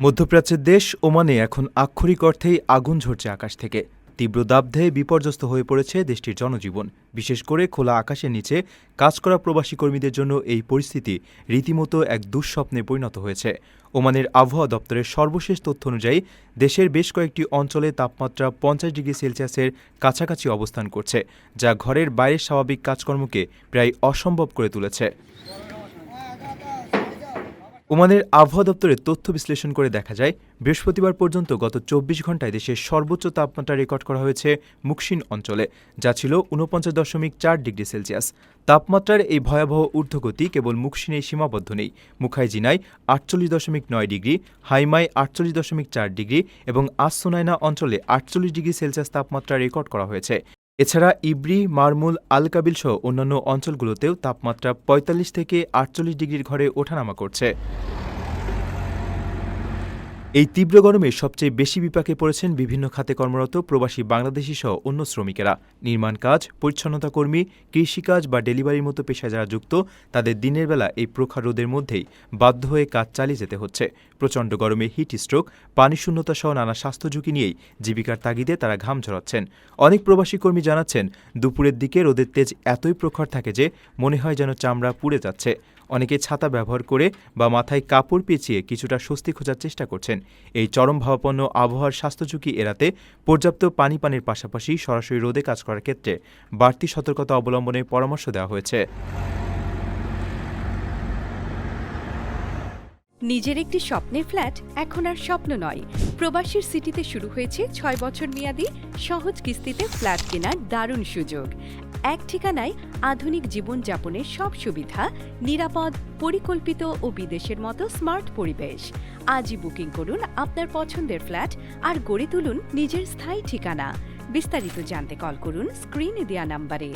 মধ্যপ্রাচ্যের দেশ ওমানে এখন আক্ষরিক অর্থেই আগুন ঝরছে আকাশ থেকে। তীব্র দাবদাহে বিপর্যস্ত হয়ে পড়েছে দেশটির জনজীবন। বিশেষ করে খোলা আকাশের নিচে কাজ করা প্রবাসী কর্মীদের জন্য এই পরিস্থিতি রীতিমতো এক দুঃস্বপ্নে পরিণত হয়েছে। ওমানের আবহাওয়া দপ্তরের সর্বশেষ তথ্য অনুযায়ী দেশের বেশ কয়েকটি অঞ্চলে তাপমাত্রা ৫০ ডিগ্রি সেলসিয়াসের কাছাকাছি অবস্থান করছে, যা ঘরের বাইরের স্বাভাবিক কাজকর্মকে প্রায় অসম্ভব করে তুলেছে। ওমানের আবহাওয়া দপ্তরের তথ্য বিশ্লেষণ করে দেখা যায়, বৃহস্পতিবার পর্যন্ত গত ২৪ ঘণ্টায় দেশের সর্বোচ্চ তাপমাত্রা রেকর্ড করা হয়েছে মুকসিন অঞ্চলে, যা ছিল ৪৯.৪ ডিগ্রি সেলসিয়াস। তাপমাত্রার এই ভয়াবহ ঊর্ধ্বগতি কেবল মুকসিনেই সীমাবদ্ধ নেই। মুখাইজিনায় ৪৮.৯ ডিগ্রি, হাইমায় ৪৮.৪ ডিগ্রি এবং আসসোনাইনা অঞ্চলে ৪৮ ডিগ্রি সেলসিয়াস তাপমাত্রা রেকর্ড করা হয়েছে। এছাড়া ইব্রি, মারমুল, আল কাবিল সহ অন্যান্য অঞ্চলগুলোতেও তাপমাত্রা ৪৫ থেকে ৪৮ ডিগ্রির ঘরে ওঠানামা করছে। এই তীব্র গরমে সবচেয়ে বেশি বিপাকে পড়েছেন বিভিন্ন খাতে কর্মরত প্রবাসী বাংলাদেশি সহ অন্য শ্রমিকেরা। নির্মাণ কাজ, পরিচ্ছন্নতা কর্মী, কৃষিকাজ বা ডেলিভারির মতো পেশায় যারা যুক্ত, তাদের দিনের বেলা এই প্রখর রোদের মধ্যেই বাধ্য হয়ে কাজ চালিয়ে যেতে হচ্ছে। প্রচণ্ড গরমে হিট স্ট্রোক, পানিশূন্যতা সহ নানা স্বাস্থ্য ঝুঁকি নিয়েই জীবিকার তাগিদে তারা ঘাম ঝরাচ্ছেন। অনেক প্রবাসী কর্মী জানাচ্ছেন, দুপুরের দিকে রোদের তেজ এতই প্রখর থাকে যে মনে হয় যেন চামড়া পুড়ে যাচ্ছে। অনেকে ছাতা ব্যবহার করে বা মাথায় কাপড় পেঁচিয়ে কিছুটা স্বস্তি খোঁজার চেষ্টা করছেন। এই চরম ভাবাপন্ন আবহাওয়ার স্বাস্থ্য ঝুঁকি এড়াতে পর্যাপ্ত পানির পাশাপাশি সরাসরি রোদে কাজ করার ক্ষেত্রে বাড়তি সতর্কতা অবলম্বনের পরামর্শ দেওয়া হয়েছে। নিজের একটি স্বপ্নের ফ্ল্যাট এখন আর স্বপ্ন নয়। প্রবাসীর সিটিতে শুরু হয়েছে ৬ বছর মেয়াদী সহজ কিস্তিতে ফ্ল্যাট কেনার দারুণ সুযোগ। এক ঠিকানায় আধুনিক জীবনযাপনের সব সুবিধা, নিরাপদ, পরিকল্পিত ও বিদেশের মতো স্মার্ট পরিবেশ। আজই বুকিং করুন আপনার পছন্দের ফ্ল্যাট আর গড়ে তুলুন নিজের স্থায়ী ঠিকানা। বিস্তারিত জানতে কল করুন স্ক্রিনে দেওয়া নাম্বারে।